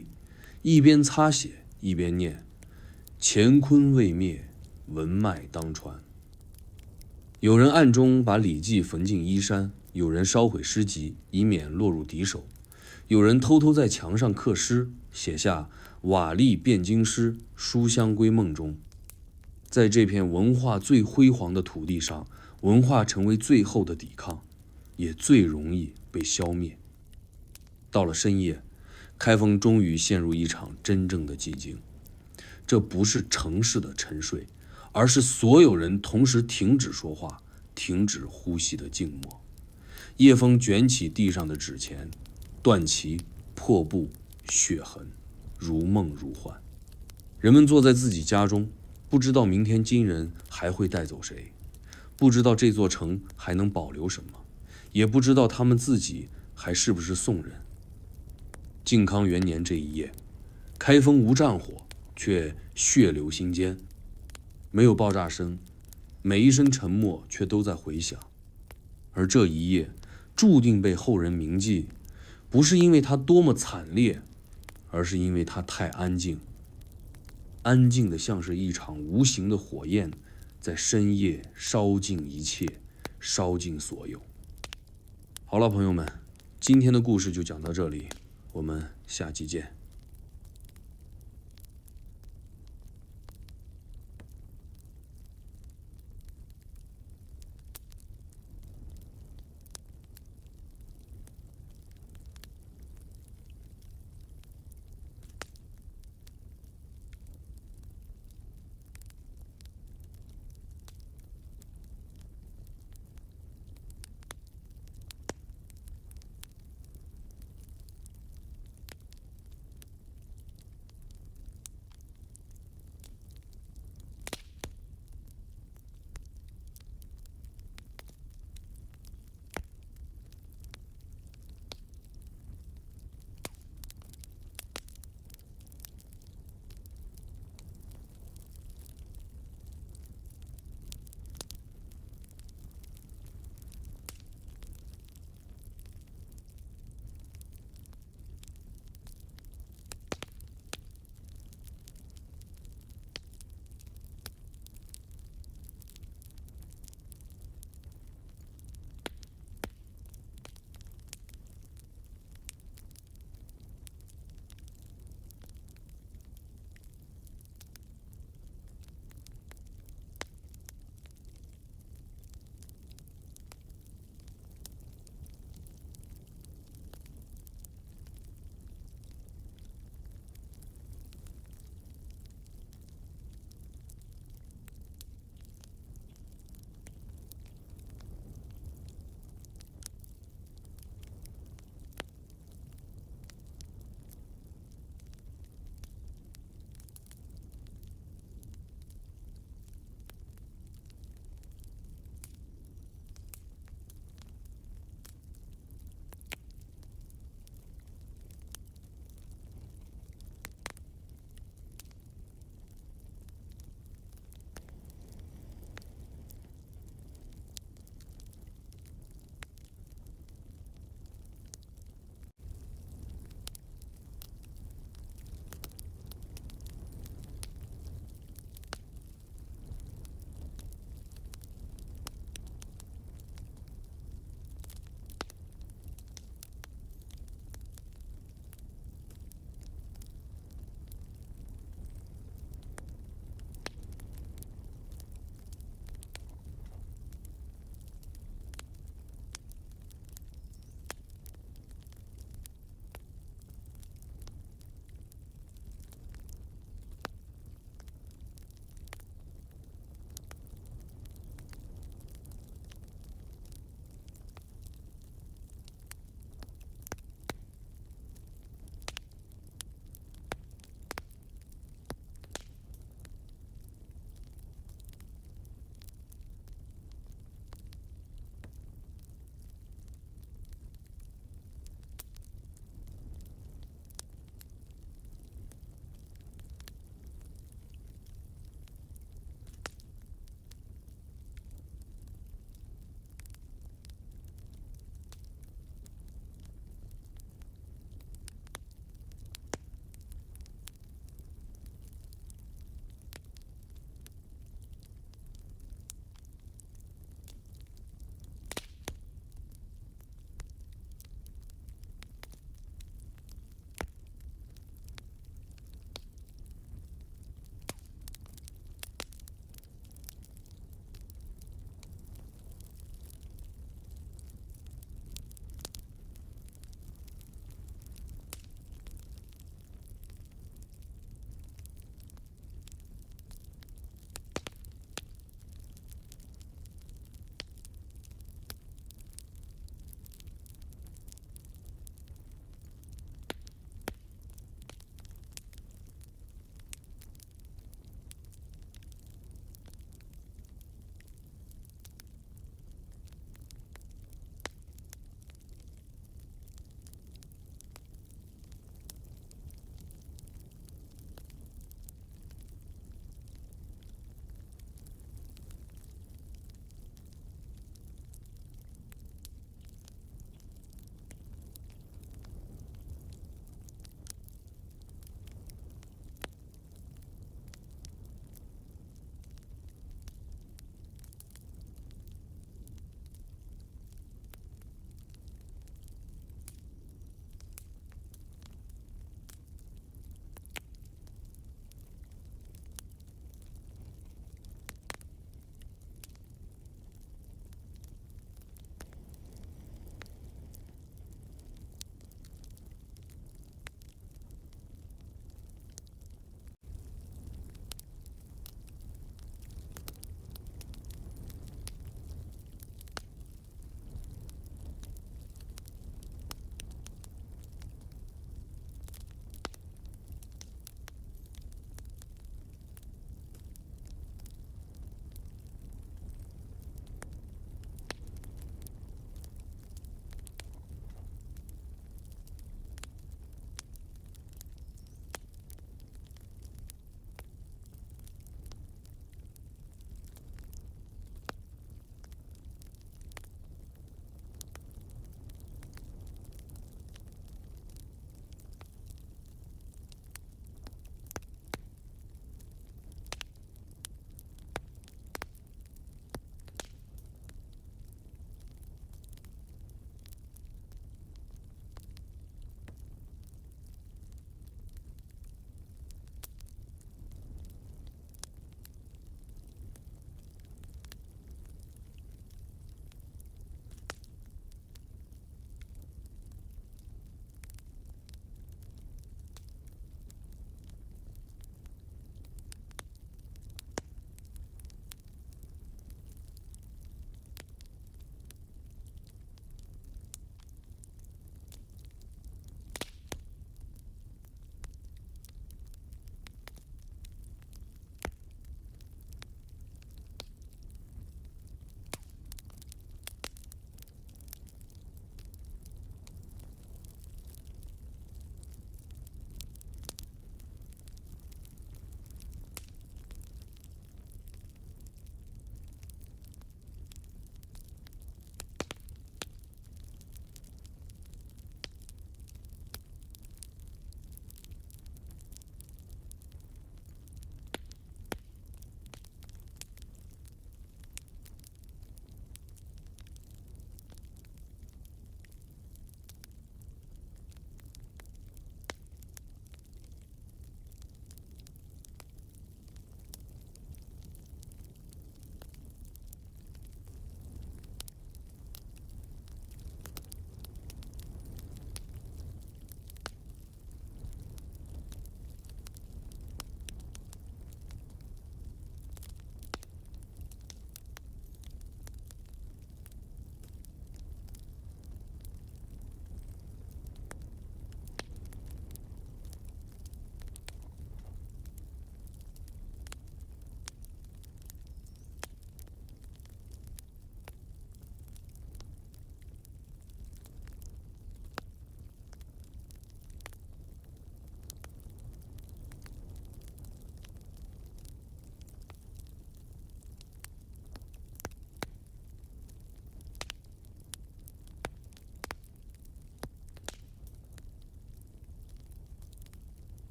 一边擦血一边念：“乾坤未灭，文脉当传。”有人暗中把《礼记》焚进衣山，有人烧毁诗集，以免落入敌手；有人偷偷在墙上刻诗，写下“瓦砾辩经诗，书香归梦中”。在这片文化最辉煌的土地上，文化成为最后的抵抗，也最容易被消灭。到了深夜，开封终于陷入一场真正的寂静。这不是城市的沉睡，而是所有人同时停止说话、停止呼吸的静默。夜风卷起地上的纸钱，断旗、破布、血痕，如梦如幻。人们坐在自己家中，不知道明天金人还会带走谁，不知道这座城还能保留什么，也不知道他们自己还是不是宋人。靖康元年这一夜，开封无战火，却血流心间，没有爆炸声，每一声沉默却都在回响。而这一夜注定被后人铭记，不是因为它多么惨烈，而是因为它太安静，安静的像是一场无形的火焰，在深夜烧尽一切，烧尽所有。好了，朋友们，今天的故事就讲到这里，我们下期见。